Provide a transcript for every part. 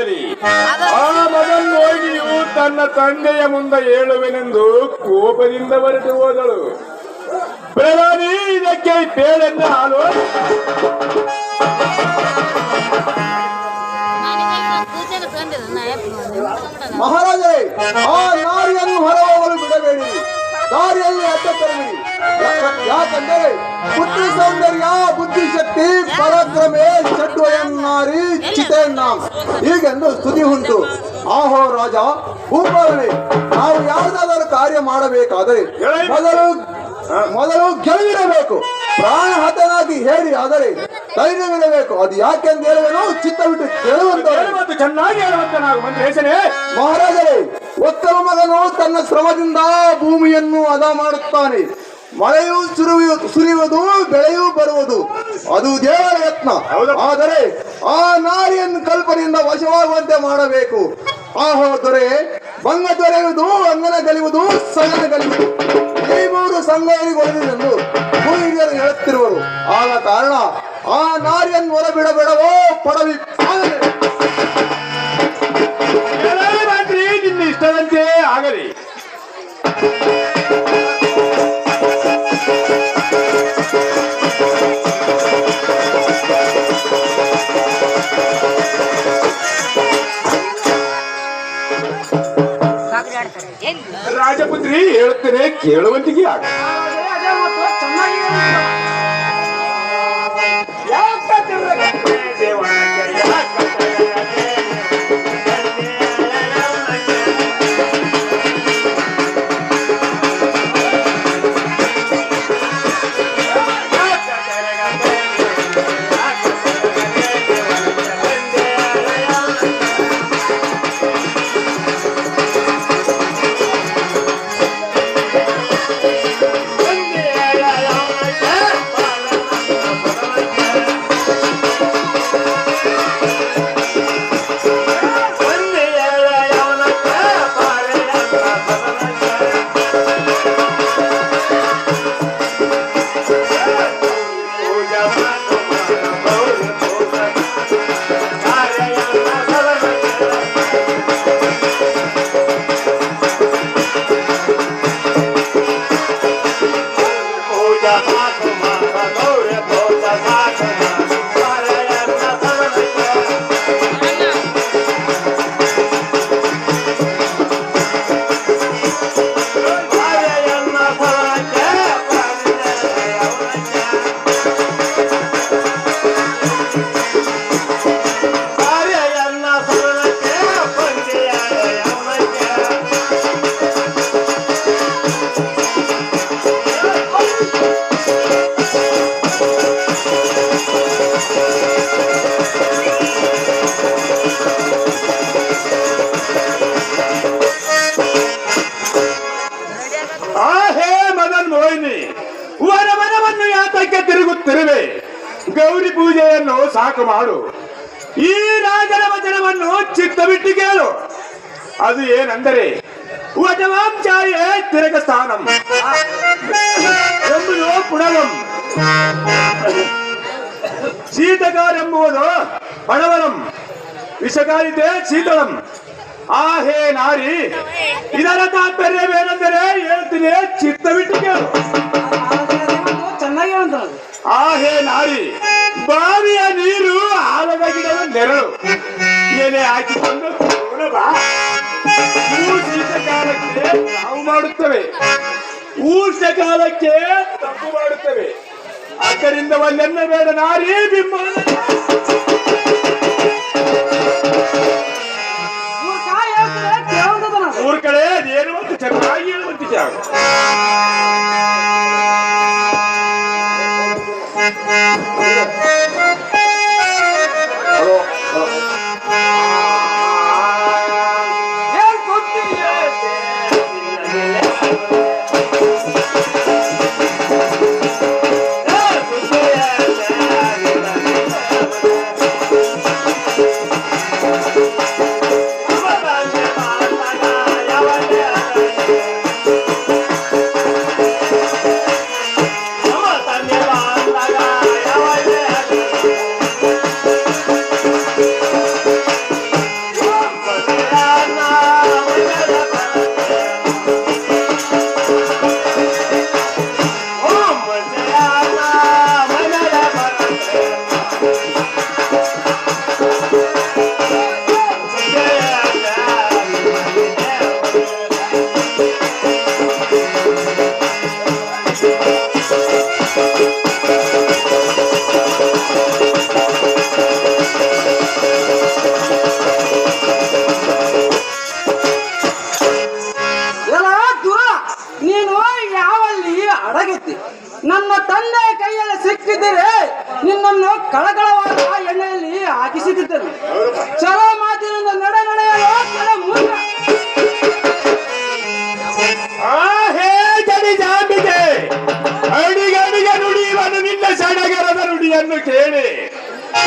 ಆಗಲಿ. ಆ ಮಗನ್ ಹೋಗಿಯು ತನ್ನ ತಂದೆಯ ಮುಂದೆ ಹೇಳುವೆನೆಂದು ಕೋಪದಿಂದ ಹೊರಟು ಹೋದಳು. ಪ್ರಧಾನಿ ಇದಕ್ಕೆ ಬೇಳೆನ್ನ ಹಾಲು ಮಹಾರಾಜರೇ, ಆ ನಾರಿಯನ್ನು ಹೊರಹೋಗಲು ಬಿಡಬೇಡಿ, ದಾರಿಯಲ್ಲಿ ಅಡ್ಡ ತರಬೇಡಿ. ಯಾಕಂದರೆ ಬುದ್ಧಿ ಸೌಂದರ್ಯ, ಬುದ್ಧಿಶಕ್ತಿ, ಪರಾಕ್ರಮೆ ಚಡ್ವಯನ್ನಾರಿ ಚಿತೆಯನ್ನಾಂ ಹೀಗೆಂದು ಸ್ತುತಿ ಉಂಟು. ಆಹೋ ರಾಜ ಭೂಪಾಲನೆ, ನಾವು ಯಾವುದಾದರೂ ಕಾರ್ಯ ಮಾಡಬೇಕಾದರೆ ಮೊದಲು ಗೆಲುವಿರಬೇಕು. ಪ್ರಾಣ ಹತನಾಗಿ ಹೇಳಿ, ಆದರೆ ಧೈರ್ಯವಿರಬೇಕು. ಅದು ಯಾಕೆಂದು ಹೇಳುವನು ಚಿತ್ತ ಬಿಟ್ಟು ಕೇಳುವಂತ ಚೆನ್ನಾಗಿ ಮಹಾರಾಜರೇ, ಒಕ್ಕಲ ಮಗನು ತನ್ನ ಶ್ರಮದಿಂದ ಭೂಮಿಯನ್ನು ಹದ ಮಾಡುತ್ತಾನೆ. ಮಳೆಯೂ ಸುರಿಯುವುದು, ಬೆಳೆಯೂ ಬರುವುದು, ಅದು ದೇವರ ಯತ್ನ. ಆದರೆ ಆ ನಾರಿಯನ್ನು ಕಲ್ಪನೆಯಿಂದ ವಶವಾಗುವಂತೆ ಮಾಡಬೇಕು. ಆಹೋ ದೊರೆ, ಭಂಗ ದೊರೆಯುವುದು, ಅಂಗನ ಗಲಿಯುವುದು, ಸಗನ ಗಲಿಯುವುದು, ಈ ಮೂರು ಸಂಘಗಳಿಗೊಳಿದೆಂದು ಹಿರಿಯರು ಹೇಳುತ್ತಿರುವರು. ಆದ ಕಾರಣ ಆ ನಾರಿಯನ್ನು ಹೊರಬಿಡಬೇಡವೋ ಪಡವಿ. ನಿನ್ನ ಇಷ್ಟದಂತೆ ಆಗಲಿ. ರಾಜಪುತ್ರಿ ಹೇಳುತ್ತೇನೆ, ಕೇಳುವಂತಿಗೆ ಆಗ. ತಿರುಗುತ್ತಿರುವೆ. ಗೌರಿ ಪೂಜೆಯನ್ನು ಸಾಕು ಮಾಡು. ಈ ರಾಜನ ವಚನವನ್ನು ಚಿತ್ತ ಬಿಟ್ಟು ಕೇಳು. ಅದು ಏನೆಂದರೆ, ವಚವಾಂಚಾಯೇ ತಿರಗ ಸ್ಥಾನಂ ಎಂಬುದು ಪುಣಗಂ, ಶೀತಕಾರೆಂಬುವುದು ಪಣವನಂ, ವಿಷಕಾರಿತೆ ಶೀತಳಂ. ಆಹೇ ನಾರಿ, ಇದರ ತಾತ್ಪರ್ಯವೇನೆಂದರೆ ಹೇಳ್ತೀನಿ, ಚಿತ್ತ ಬಿಟ್ಟು ಕೇಳು. ಆಹೇ ನಾರಿ, ಬಾವಿಯ ನೀರು, ಆಲದ ಗಿಡದ ನೆರಳು, ಎಲೆ ಹಾಕಿಕೊಂಡು ಶೀತಕಾಲಕ್ಕೆ ನಾವು ಮಾಡುತ್ತವೆ, ಉಷ್ಣಕಾಲಕ್ಕೆ ತಪ್ಪು ಮಾಡುತ್ತವೆ. ಆದ್ದರಿಂದ ಒಂದೆನ್ನ ಬೇಡ ನಾರಿ ಬಿಂಬ. ಊರ್ ಕಡೆ ಏನು ಅಂತ ಚೆನ್ನಾಗಿ ಹೇಳುವಂತಿದ್ದೆ.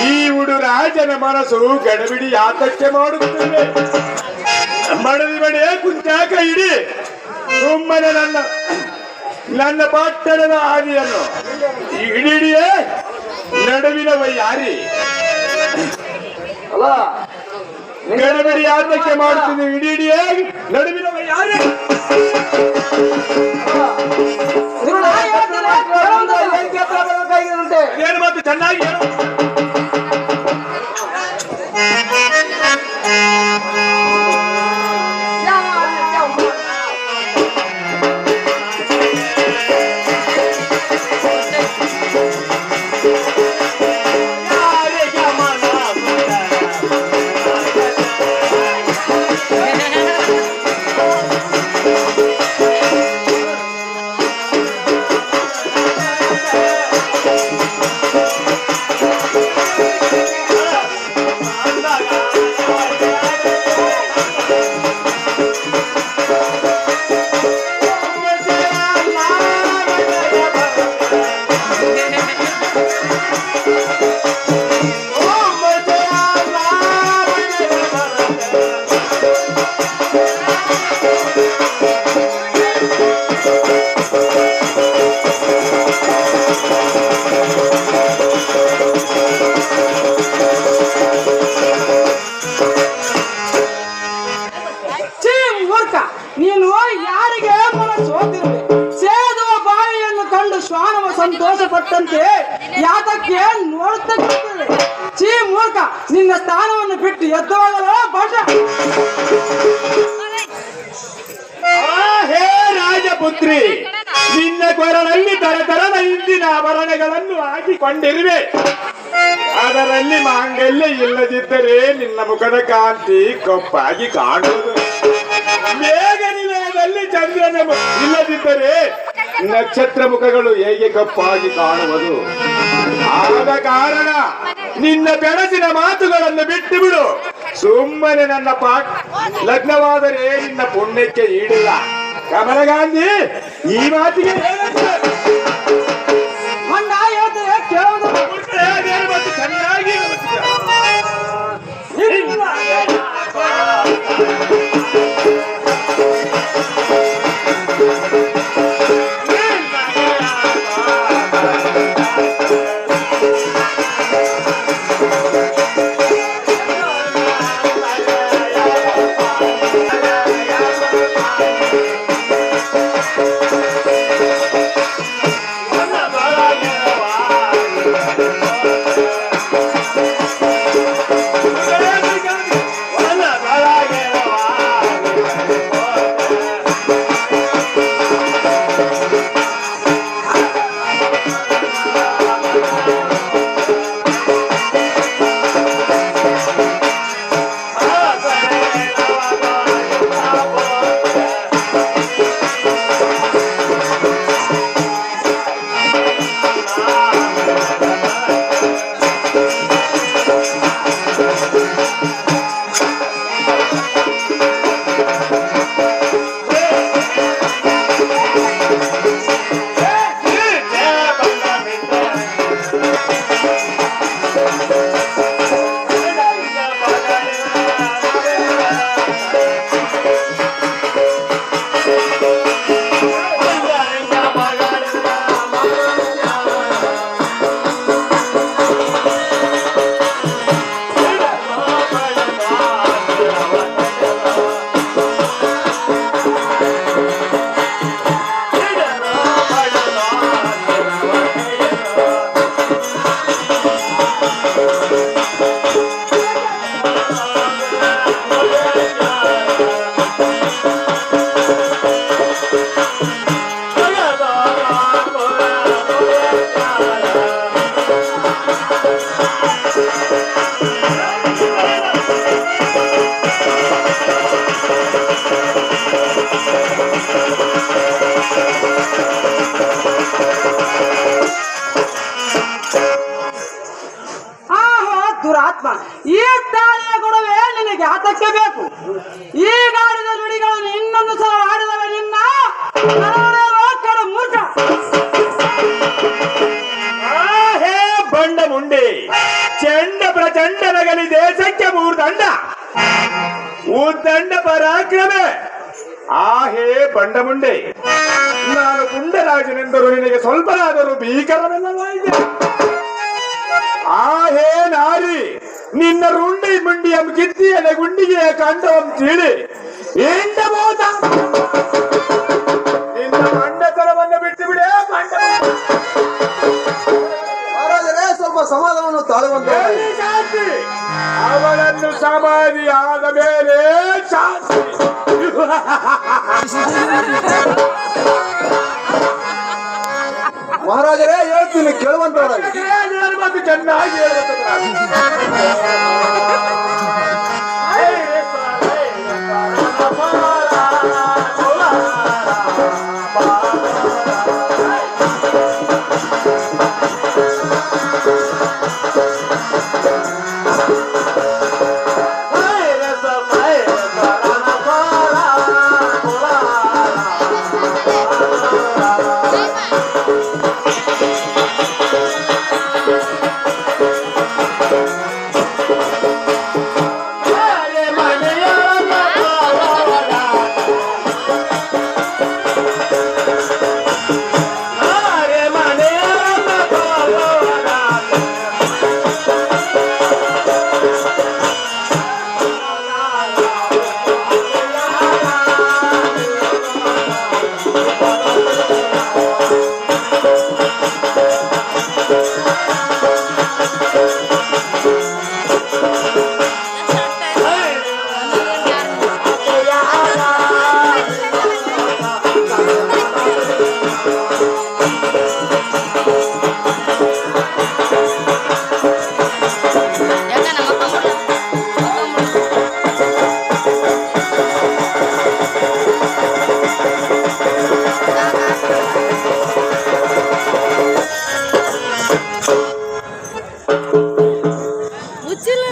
ಈ ರಾಜನ ಮನಸ್ಸು ಗಡಬಿಡಿ ಯಾತಕ್ಕೆ ಮಾಡುತ್ತದೆ? ಮಡದಿ ಬಡಿ ಕುಂಚಾಕ ಇಡಿ ಸುಮ್ಮನೆ ನನ್ನ ಪಟ್ಟಣದ ಹಾದಿಯನ್ನು ಹಿಡಿಡಿಯೇ ನಡುವಿನ ಯಾರಿ ಅಲ್ಲ ಗಡಬಿಡಿ ಯಾತಕ್ಕೆ ಮಾಡುತ್ತದೆ? ಹಿಡಿಡಿಯೇ ನಡುವಿನ ಯಾರಿ ಏನು ಮತ್ತು ಚೆನ್ನಾಗಿ ಹೇಳು. ನೀನು ಯಾರಿಗೆ ಸೋತಿರುವೆ? ಸೇದುವ ಬಾಯಿಯನ್ನು ಕಂಡು ಶ್ವಾನವ ಸಂತೋಷ ಪಟ್ಟಂತೆ ಯಾತಕ್ಕೆ ನೋಡುತ್ತಿರುವೆ? ಚೀ ಮೂರ್ಖ, ನಿನ್ನ ಸ್ಥಾನವನ್ನು ಬಿಟ್ಟು ಎದ್ದು ಹೋಗಲು ಭಾಷ. ಹೇ ರಾಜಪುತ್ರಿ, ನಿನ್ನ ಕೊರಳಲ್ಲಿ ತರತರದ ಹಿಂದಿನ ಆಭರಣಗಳನ್ನು ಹಾಕಿಕೊಂಡಿರುವೆ. ಅದರಲ್ಲಿ ಮಾಂಗಲ್ಯ ಇಲ್ಲದಿದ್ದರೆ ನಿನ್ನ ಮುಖದ ಕಾಂತಿ ಕಪ್ಪಾಗಿ ಕಾಣುವುದು. ಮೇಘ ನಿಲಯದಲ್ಲಿ ಚಂದ್ರನ ಇಲ್ಲದಿದ್ದರೆ ನಕ್ಷತ್ರ ಮುಖಗಳು ಹೇಗೆ ಕಪ್ಪಾಗಿ ಕಾಣುವುದು? ಆದ ಕಾರಣ ನಿನ್ನ ಬೆಳಸಿನ ಮಾತುಗಳನ್ನು ಬಿಟ್ಟು ಬಿಡು. ಸುಮ್ಮನೆ ನನ್ನ ಲಗ್ನವಾದರೆ ನಿನ್ನ ಪುಣ್ಯಕ್ಕೆ ಈಡಿಲ್ಲ. ಕಮಲ ಗಾಂಧಿ ಈ ಮಾತಿಗೆ ಮಣ್ಣ ಹೇಳ್ತಾರೆ ಕೇಳೋದು ಮತ್ತು ಚೆನ್ನಾಗಿ ದುರಾತ್ಮ, ಈ ತಾಳಿಯ ಗೊಡವೆ ನಿನಗೆ ಆತಕ್ಕೆ ಬೇಕು. ಈ ಗಾಡಿದ ನುಡಿಗಳನ್ನು ಇನ್ನೊಂದು ಸಲ ಆಡಿದರೆ ನಿನ್ನ ಕಡ ಮೂರ್ಖ. ಬಂಡ ಮುಂಡೆ ಚಂಡ ಪ್ರಚಂಡನಗಲಿ ದೇಶಕ್ಕೆ ಮೂರ್ದಂಡ ಉದ್ದಂಡ ಪರಾಕ್ರಮ ಆಹೇ ಬಂಡ ಮುಂಡೆ. ನಾನು ಪುಂಡರಾಜನೆಂದರು ನಿನಗೆ ಸ್ವಲ್ಪನಾದರೂ ಭೀಕರವೆಲ್ಲವಾಗಿದೆ. ಆಹೇ ನಾರಿ, ನಿನ್ನ ರುಂಡಿ ಮುಂಡಿಯ ಕಿತ್ತಿಯನ ಗುಂಡಿಗೆಯ ಕಂಡವಂ ಚೀಳಿ ಎಂಡಬೋದ ನಿನ್ನ ಮಂಡತನವನ್ನು ಬಿಟ್ಟು ಬಿಡೇ ಮಹಾರಾಜರೇ, ಸ್ವಲ್ಪ ಸಮಾಧಾನವನ್ನು ತಾಳುವಂತ ಶಾಂತಿ. ಅವಳನ್ನು ಸಮಾಧಿ ಆದ ಮೇಲೆ ಶಾಂತಿ. ಮಹಾರಾಜರೇ, ಹೇಳ್ತೀನಿ ಕೇಳುವಂತವರಾಗಿ. ಮತ್ತು ಚೆನ್ನಾಗಿ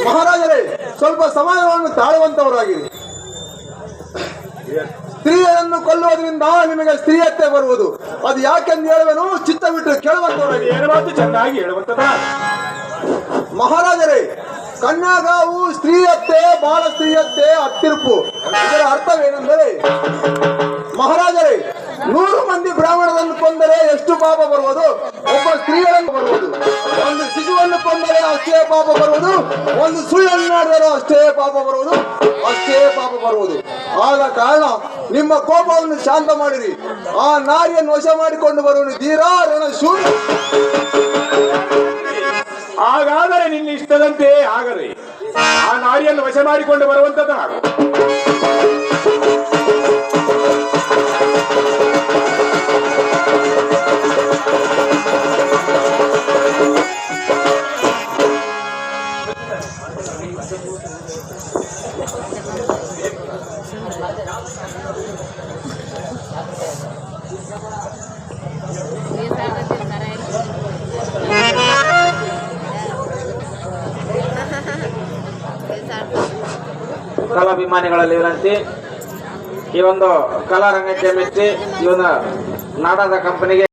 ಮಹಾರಾಜರೇ, ಸ್ವಲ್ಪ ಸಮಾಧಾನವನ್ನು ತಾಳುವಂತವರಾಗಿರಿ. ಸ್ತ್ರೀಯರನ್ನು ಕೊಲ್ಲುವುದರಿಂದ ನಿಮಗೆ ಸ್ತ್ರೀಯತ್ತೆ ಬರುವುದು. ಅದು ಯಾಕೆಂದು ಹೇಳುವೆನು, ಚಿತ್ತ ಬಿಟ್ಟು ಕೇಳುವಂತವರಾಗಿ. ಏನು ಮಾತು ಚೆನ್ನಾಗಿ ಹೇಳುವಂತದ. ಮಹಾರಾಜರೇ, ಕನ್ಯಾಗಾವು ಸ್ತ್ರೀಯತ್ತೆ, ಬಾಲ ಸ್ತ್ರೀಯತ್ತೆ ಅತ್ತಿರುಪು. ಇದರ ಅರ್ಥವೇನೆಂದರೆ, ಮಹಾರಾಜರೇ, 100 ಮಂದಿ ಬ್ರಾಹ್ಮಣರನ್ನು ಕೊಂದರೆ ಎಷ್ಟು ಪಾಪ ಬರುವುದು? ಒಬ್ಬ ಸ್ತ್ರೀಯನ್ನು ಬರುವುದು. ಒಂದು ಶಿಶುವನ್ನು ಕೊಂದರೆ ಅಷ್ಟೇ ಪಾಪ ಬರುವುದು. ಒಂದು ಸುಳ್ಳನ್ನಾಡಿದರೂ ಅಷ್ಟೇ ಪಾಪ ಬರುವುದು. ಅಷ್ಟೇ ಪಾಪ ಬರುವುದು. ಆದ ಕಾರಣ ನಿಮ್ಮ ಕೋಪವನ್ನು ಶಾಂತ ಮಾಡಿರಿ. ಆ ನಾರಿಯನ್ನು ವಶ ಮಾಡಿಕೊಂಡು ಬರುವನು ಧೀರಾ ರಣಶೂರ. ಹಾಗಾದರೆ ನಿನ್ನ ಇಷ್ಟದಂತೆ ಆಗಲಿ. ಆ ನಾರಿಯನ್ನು ವಶ ಮಾಡಿಕೊಂಡು ಬರುವಂತದ್ದು ನಾನು. ಕಲಾಭಿಮಾನಿಗಳಲ್ಲಿ ವಿನಂತಿ, ಈ ಒಂದು ಕಲಾರಂಗಕ್ಕೆ ಮೆಚ್ಚಿ ಈ ಒಂದು ನಾಡದ ಕಂಪನಿಗೆ